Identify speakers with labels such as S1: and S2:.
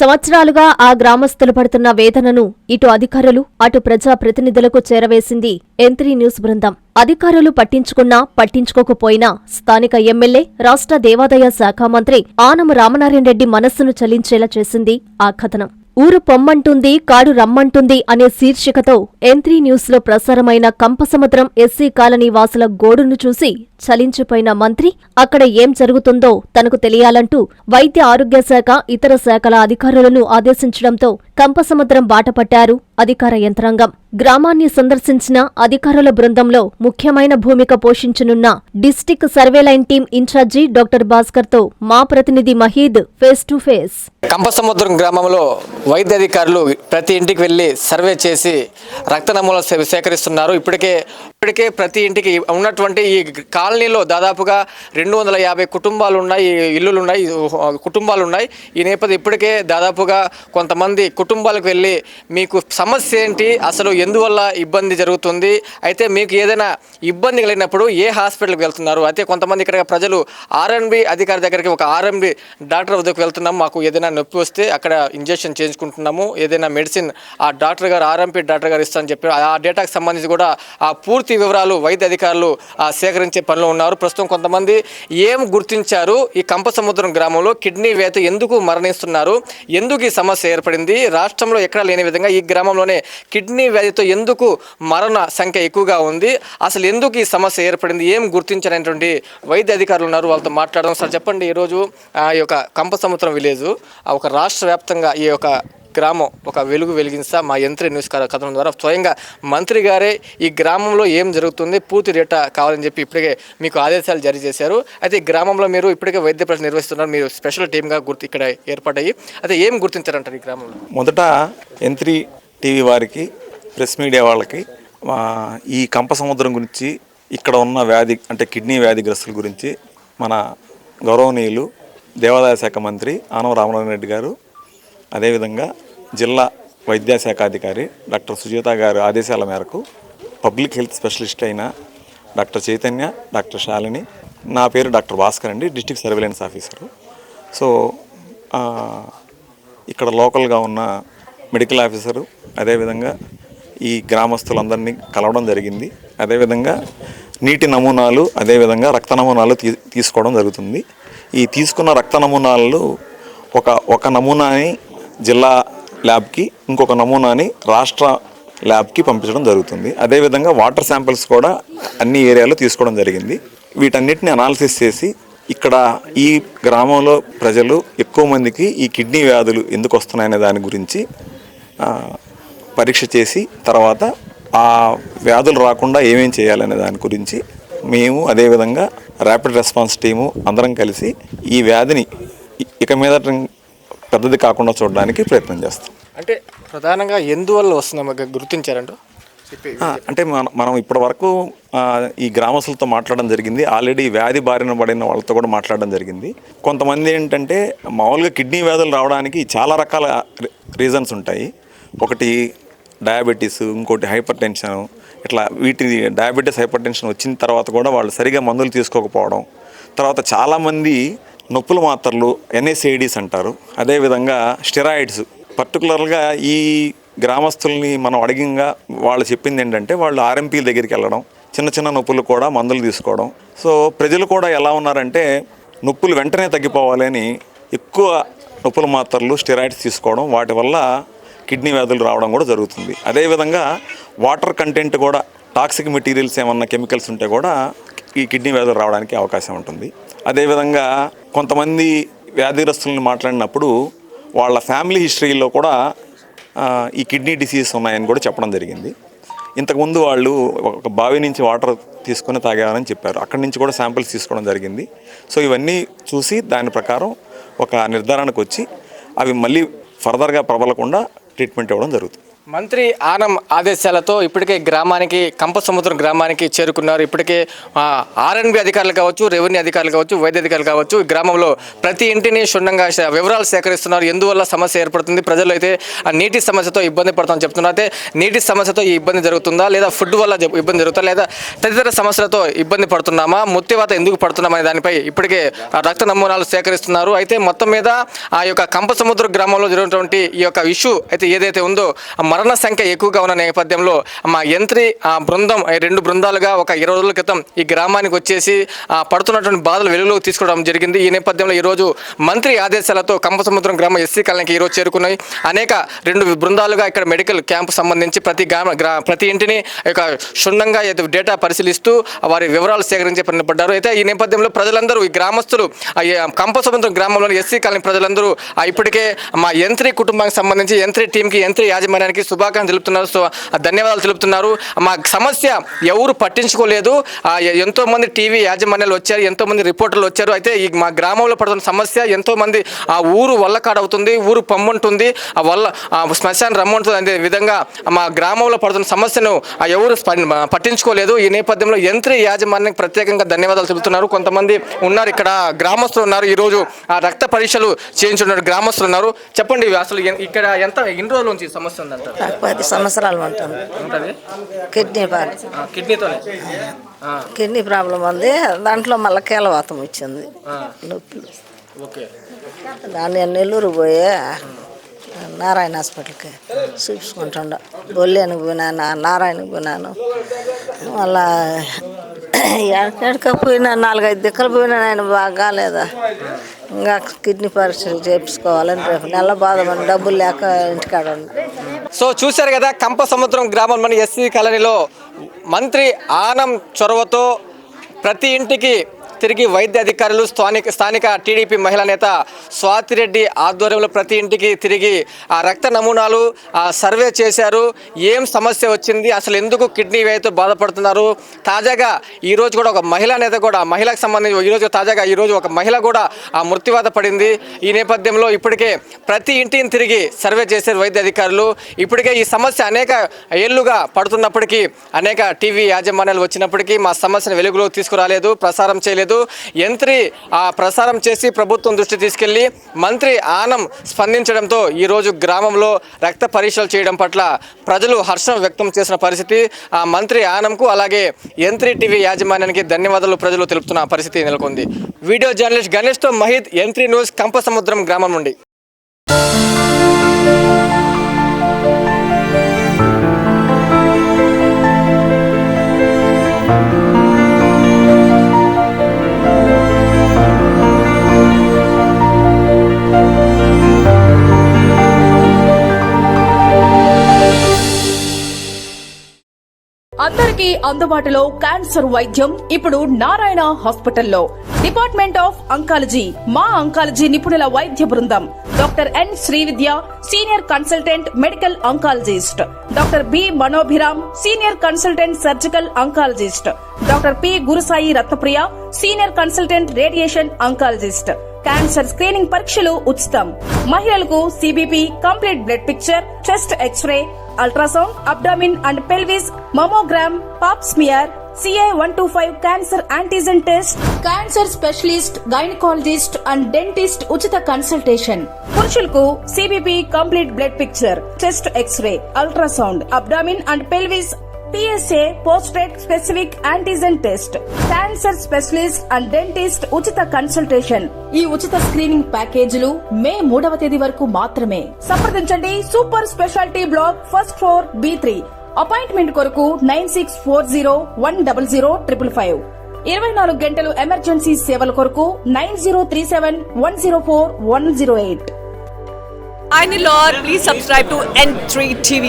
S1: సంవత్సరాలుగా ఆ గ్రామస్తులు పడుతున్న వేదనను ఇటు అధికారులు అటు ప్రజా ప్రతినిధులకు చేరవేసింది M3 న్యూస్ బృందం. అధికారులు పట్టించుకున్నా పట్టించుకోకపోయినా స్థానిక ఎమ్మెల్యే, రాష్ట్ర దేవాదాయ శాఖ మంత్రి ఆనం రామనారాయణ రెడ్డి మనస్సును చలించేలా చేసింది ఆ కథనం. ఊరు పొమ్మంటుంది, కాడు రమ్మంటుంది అనే శీర్షికతో M3 న్యూస్లో ప్రసారమైన కంపసముద్రం ఎస్సీ కాలనీ వాసుల గోడును చూసి చలించిపోయిన మంత్రి అక్కడ ఏం జరుగుతుందో తనకు తెలియాలంటూ వైద్య ఆరోగ్య శాఖ, ఇతర శాఖల అధికారులను ఆదేశించడంతో కంపసముద్రం బాటపట్టారు అధికార యంత్రాంగం. గ్రామాన్ని సందర్శించిన అధికారుల బృందంలో ముఖ్యమైన భూమిక పోషించనున్న డిస్టిక్ సర్వేలైన్ టీం ఇన్ఛార్జి డాక్టర్ భాస్కర్తో మా ప్రతినిధి మహీద్ ఫేస్ టు ఫేస్.
S2: కంపసముద్రం గ్రామంలో వైద్య అధికారులు ప్రతి ఇంటికి వెళ్లి సర్వే చేసి రక్త నమూనాలు సేకరిస్తున్నారు. ఇప్పటికే ప్రతి ఇంటికి ఉన్నటువంటి ఈ కాలనీలో దాదాపుగా 250 కుటుంబాలు ఉన్నాయి, ఇల్లులున్నాయి, కుటుంబాలు ఉన్నాయి. ఈ నేపథ్యం ఇప్పటికే దాదాపుగా కొంతమంది కుటుంబాలకు వెళ్ళి మీకు సమస్య ఏంటి, అసలు ఎందువల్ల ఇబ్బంది జరుగుతుంది, అయితే మీకు ఏదైనా ఇబ్బంది కలిగినప్పుడు ఏ హాస్పిటల్కి వెళ్తున్నారు, అయితే కొంతమంది ఇక్కడ ప్రజలు ఆర్ఎన్బి అధికారి దగ్గరికి ఒక ఆర్ఎన్బి డాక్టర్ వద్దకు వెళ్తున్నాము, మాకు ఏదైనా నొప్పి వస్తే అక్కడ ఇంజెక్షన్ చేయించుకుంటున్నాము, ఏదైనా మెడిసిన్ ఆ డాక్టర్ గారు ఆర్ఎంపీ డాక్టర్ గారు ఇస్తారని చెప్పి ఆ డేటాకు సంబంధించి కూడా ఆ పూర్తి వివరాలు వైద్య అధికారులు సేకరించే పనిలో ఉన్నారు. ప్రస్తుతం కొంతమంది ఏం గుర్తించారు, ఈ కంపసముద్రం గ్రామంలో కిడ్నీ వ్యాధి ఎందుకు మరణిస్తున్నారు, ఎందుకు ఈ సమస్య ఏర్పడింది, రాష్ట్రంలో ఎక్కడా లేని విధంగా ఈ గ్రామంలోనే కిడ్నీ వ్యాధితో ఎందుకు మరణ సంఖ్య ఎక్కువగా ఉంది, అసలు ఎందుకు ఈ సమస్య ఏర్పడింది, ఏం గుర్తించారనేటువంటి వైద్య అధికారులు ఉన్నారు, వాళ్ళతో మాట్లాడడం. సార్ చెప్పండి, ఈరోజు ఈ యొక్క కంపసముద్రం విలేజ్ ఒక రాష్ట్ర వ్యాప్తంగా ఈ యొక్క గ్రామం ఒక వెలుగు వెలిగిస్తా మా M3 న్యూస్ కథనం ద్వారా స్వయంగా మంత్రి గారే ఈ గ్రామంలో ఏం జరుగుతుంది పూర్తి డేటా కావాలని చెప్పి ఇప్పటికే మీకు ఆదేశాలు జారీ చేశారు. అయితే ఈ గ్రామంలో మీరు ఇప్పటికే వైద్య పరీక్ష నిర్వహిస్తున్నారు, మీరు స్పెషల్ టీమ్గా ఇక్కడ ఏర్పాటయ్యి అయితే ఏం గుర్తించారంటారు ఈ గ్రామంలో?
S3: మొదట M3 టీవీ వారికి, ప్రెస్ మీడియా వాళ్ళకి ఈ కంపసముద్రం గురించి, ఇక్కడ ఉన్న వ్యాధి అంటే కిడ్నీ వ్యాధిగ్రస్తుల గురించి మన గౌరవనీయులు దేవాదాయ శాఖ మంత్రి ఆనం రామనారాయణ రెడ్డి గారు, అదేవిధంగా జిల్లా వైద్యశాఖ అధికారి డాక్టర్ సుజాత గారి ఆదేశాల మేరకు పబ్లిక్ హెల్త్ స్పెషలిస్ట్ అయిన డాక్టర్ చైతన్య, డాక్టర్ శాలిని, నా పేరు డాక్టర్ భాస్కర్ అండి, డిస్ట్రిక్ట్ సర్వేలెన్స్ ఆఫీసరు. సో ఇక్కడ లోకల్గా ఉన్న మెడికల్ ఆఫీసరు, అదేవిధంగా ఈ గ్రామస్తులందరినీ కలవడం జరిగింది. అదేవిధంగా నీటి నమూనాలు, అదేవిధంగా రక్త నమూనాలు తీసుకోవడం జరుగుతుంది. ఈ తీసుకున్న రక్త నమూనాలు ఒక నమూనాని జిల్లా ల్యాబ్కి, ఇంకొక నమూనాని రాష్ట్ర ల్యాబ్కి పంపించడం జరుగుతుంది. అదేవిధంగా వాటర్ శాంపిల్స్ కూడా అన్ని ఏరియాలో తీసుకోవడం జరిగింది. వీటన్నిటిని అనాలిసిస్ చేసి ఇక్కడ ఈ గ్రామంలో ప్రజలు ఎక్కువ మందికి ఈ కిడ్నీ వ్యాధులు ఎందుకు వస్తున్నాయనే దాని గురించి పరీక్ష చేసి తర్వాత ఆ వ్యాధులు రాకుండా ఏమేం చేయాలనే దాని గురించి మేము, అదేవిధంగా ర్యాపిడ్ రెస్పాన్స్ టీము అందరం కలిసి ఈ వ్యాధిని ఇక మీద పెద్దది కాకుండా చూడడానికి ప్రయత్నం చేస్తాం.
S2: అంటే ప్రధానంగా ఎందువల్ల వస్తున్నామో గుర్తించారంటూ
S3: అంటే మనం ఇప్పటి వరకు ఈ గ్రామస్తులతో మాట్లాడడం జరిగింది. ఆల్రెడీ వ్యాధి బారిన పడిన వాళ్ళతో కూడా మాట్లాడడం జరిగింది. కొంతమంది ఏంటంటే మామూలుగా కిడ్నీ వ్యాధులు రావడానికి చాలా రకాల రీజన్స్ ఉంటాయి. ఒకటి డయాబెటీస్, ఇంకోటి హైపర్ టెన్షన్. ఇట్లా వీటి డయాబెటీస్, హైపర్ టెన్షన్ వచ్చిన తర్వాత కూడా వాళ్ళు సరిగా మందులు తీసుకోకపోవడం, తర్వాత చాలామంది నొప్పుల మాత్రలు NSAIDs అంటారు, అదేవిధంగా స్టెరాయిడ్స్. పర్టికులర్గా ఈ గ్రామస్తుల్ని మనం అడిగిగా వాళ్ళు చెప్పింది ఏంటంటే వాళ్ళు RMPల దగ్గరికి వెళ్ళడం, చిన్న చిన్న నొప్పులు కూడా మందులు తీసుకోవడం. సో ప్రజలు కూడా ఎలా ఉన్నారంటే నొప్పులు వెంటనే తగ్గిపోవాలని ఎక్కువ నొప్పుల మాత్రలు, స్టెరాయిడ్స్ తీసుకోవడం, వాటి వల్ల కిడ్నీ వ్యాధులు రావడం కూడా జరుగుతుంది. అదేవిధంగా వాటర్ కంటెంట్ కూడా, టాక్సిక్ మెటీరియల్స్ ఏమన్నా కెమికల్స్ ఉంటే కూడా ఈ కిడ్నీ వ్యాధులు రావడానికి అవకాశం ఉంటుంది. అదేవిధంగా కొంతమంది వ్యాధిగ్రస్తులను మాట్లాడినప్పుడు వాళ్ళ ఫ్యామిలీ హిస్టరీలో కూడా ఈ కిడ్నీ డిసీజెస్ ఉన్నాయని కూడా చెప్పడం జరిగింది. ఇంతకుముందు వాళ్ళు ఒక బావి నుంచి వాటర్ తీసుకొని తాగారని చెప్పారు, అక్కడి నుంచి కూడా శాంపిల్స్ తీసుకోవడం జరిగింది. సో ఇవన్నీ చూసి దాని ప్రకారం ఒక నిర్ధారణకు వచ్చి అవి మళ్ళీ ఫర్దర్గా ప్రబలకుండా ట్రీట్మెంట్ ఇవ్వడం జరుగుతుంది.
S2: మంత్రి ఆనం ఆదేశాలతో ఇప్పటికే గ్రామానికి కంపసముద్రం గ్రామానికి చేరుకున్నారు. ఇప్పటికే ఆర్ఎన్బి అధికారులు కావచ్చు, రెవెన్యూ అధికారులు కావచ్చు, వైద్య అధికారులు కావచ్చు, ఈ గ్రామంలో ప్రతి ఇంటిని క్షుణ్ణంగా వివరాలు సేకరిస్తున్నారు. ఎందువల్ల సమస్య ఏర్పడుతుంది, ప్రజలు అయితే నీటి సమస్యతో ఇబ్బంది పడుతుందని చెప్తున్నారు. అయితే నీటి సమస్యతో ఈ ఇబ్బంది జరుగుతుందా, లేదా ఫుడ్ వల్ల ఇబ్బంది జరుగుతుందా, లేదా తదితర సమస్యలతో ఇబ్బంది పడుతున్నామా, ముత్తివాత ఎందుకు పడుతున్నామనే దానిపై ఇప్పటికే రక్త నమూనాలు సేకరిస్తున్నారు. అయితే మొత్తం మీద ఆ యొక్క కంపసముద్ర గ్రామంలో జరిగినటువంటి ఈ యొక్క ఇష్యూ అయితే ఏదైతే ఉందో మరణ సంఖ్య ఎక్కువగా ఉన్న నేపథ్యంలో మా యంత్రి బృందం 2 బృందాలుగా ఒక 20 రోజుల క్రితం ఈ గ్రామానికి వచ్చేసి పడుతున్నటువంటి బాధలు వెలుగులోకి తీసుకోవడం జరిగింది. ఈ నేపథ్యంలో ఈరోజు మంత్రి ఆదేశాలతో కంపసముద్రం గ్రామ ఎస్సీ కాలనీకి ఈరోజు చేరుకున్నాయి. అనేక 2 బృందాలుగా ఇక్కడ మెడికల్ క్యాంప్ సంబంధించి ప్రతి ఇంటిని క్షుణ్ణంగా డేటా పరిశీలిస్తూ వారి వివరాలు సేకరించే పని పడ్డారు. అయితే ఈ నేపథ్యంలో ప్రజలందరూ ఈ గ్రామస్తులు కంపసముద్రం గ్రామంలోని ఎస్సీ కాలనీ ప్రజలందరూ ఇప్పటికే మా యంత్రి కుటుంబానికి సంబంధించి యంత్రి టీంకి, యంత్రి యాజమాన్యానికి శుభాకాంక్షలు తెలుపుతున్నారు. సో ధన్యవాదాలు తెలుపుతున్నారు. మా సమస్య ఎవరు పట్టించుకోలేదు. ఎంతో మంది టీవీ యాజమాన్యాలు వచ్చారు, ఎంతో మంది రిపోర్టర్లు వచ్చారు. అయితే ఈ మా గ్రామంలో పడుతున్న సమస్య ఎంతో మంది ఆ ఊరు వల్లకాడవుతుంది, ఊరు పమ్ముంటుంది, ఆ వల్ల శ్మశానం రమ్మంటుంది అనే విధంగా మా గ్రామంలో పడుతున్న సమస్యను ఎవరు పట్టించుకోలేదు. ఈ నేపథ్యంలో యంత్రి యాజమాన్యానికి ప్రత్యేకంగా ధన్యవాదాలు తెలుపుతున్నారు. కొంతమంది ఉన్నారు ఇక్కడ గ్రామస్తులు ఉన్నారు. ఈరోజు రక్త పరీక్షలు చేయించున్నారు గ్రామస్తులు ఉన్నారు. చెప్పండి, అసలు ఇక్కడ ఎన్ని రోజుల నుంచి సమస్య ఉందంట?
S4: 10 సంవత్సరాలు ఉంటుంది. కిడ్నీ ప్రాబ్లం ఉంది. దాంట్లో మళ్ళీ కీలవాతం వచ్చింది, నొప్పులు. దాన్ని నెల్లూరు పోయి నారాయణ హాస్పిటల్కి చూపించుకుంటుండ. బొల్లేనికి పోయినాను, నారాయణకి పోయినాను, మళ్ళా ఎక్కడికి పోయినా 4-5 దిక్కలు పోయినా ఆయన బాగాలేదా. ఇంకా కిడ్నీ పరీక్షలు చేయించుకోవాలని రేపు నెల బాధపడి డబ్బులు లేక ఇంటికాడ ఉంది.
S2: సో చూశారు కదా, కంపసముద్రం గ్రామంలోని ఎస్సీ కాలనీలో మంత్రి ఆనం చొరవతో ప్రతి ఇంటికి తిరిగి వైద్య అధికారులు, స్థానిక టీడీపీ మహిళా నేత స్వాతిరెడ్డి ఆధ్వర్యంలో ప్రతి ఇంటికి తిరిగి ఆ రక్త నమూనాలు సర్వే చేశారు. ఏం సమస్య వచ్చింది, అసలు ఎందుకు కిడ్నీ వ్యాధితో బాధపడుతున్నారు. తాజాగా ఈరోజు కూడా ఒక మహిళా నేత కూడా, మహిళకు సంబంధించి ఈరోజు ఒక మహిళ కూడా మృత్యువాత పడింది. ఈ నేపథ్యంలో ఇప్పటికే ప్రతి ఇంటిని తిరిగి సర్వే చేశారు వైద్య అధికారులు. ఇప్పటికే ఈ సమస్య అనేక ఏళ్లుగా పడుతున్నప్పటికీ, అనేక టీవీ యాజమాన్యాలు వచ్చినప్పటికీ మా సమస్యను వెలుగులో తీసుకురాలేదు, ప్రసారం చేయలేదు. యంత్రి ప్రసారం చేసి ప్రభుత్వం దృష్టి తీసుకెళ్లి మంత్రి ఆనం స్పందించడంతో ఈరోజు గ్రామంలో రక్త పరీక్షలు చేయడం పట్ల ప్రజలు హర్షం వ్యక్తం చేసిన పరిస్థితి. మంత్రి ఆనంకు అలాగే యంత్రి టీవీ యాజమాన్యానికి ధన్యవాదాలు ప్రజలు తెలుపుతున్న పరిస్థితి నెలకొంది. వీడియో జర్నలిస్ట్ గణేష్తో మహిద్, యంత్రి న్యూస్, కంపసముద్రం గ్రామం నుండి.
S5: అందరికీ అందుబాటులో క్యాన్సర్ వైద్యం ఇప్పుడు నారాయణ హాస్పిటల్లో. డిపార్ట్మెంట్ ఆఫ్ అంకాలజీ, మా అంకాలజీ నిపుణుల వైద్య బృందం. Doctor N Srividya, senior consultant medical oncologist. Doctor B Manobhiram, senior consultant surgical oncologist. Doctor P Gurusai Ratnapriya, senior consultant radiation oncologist. Cancer screening పరీక్షలు ఉచితం. మహిళలకు CBP, complete blood picture, chest x-ray, ultrasound, abdomen and pelvis, mammogram, pap smear, CA-125 cancer antigen test, cancer specialist, gynaecologist and dentist ఉచిత consultation. పురుషులకు CBP, complete blood picture, chest x-ray, ultrasound, abdomen and pelvis, PSA పోస్ట్రేట్ specific antigen test, cancer specialist and dentist ఉచిత consultation. ఈ ఉచిత screening ప్యాకేజీలు మే 3వ తేదీ వరకు మాత్రమే. సంప్రదించండి super speciality block, first floor, B3. Appointment కొరకు 9640100555. 24 గంటలు ఎమర్జెన్సీ సేవల కొరకు 9037104108.
S6: I'm Lord. Please subscribe to N3 TV.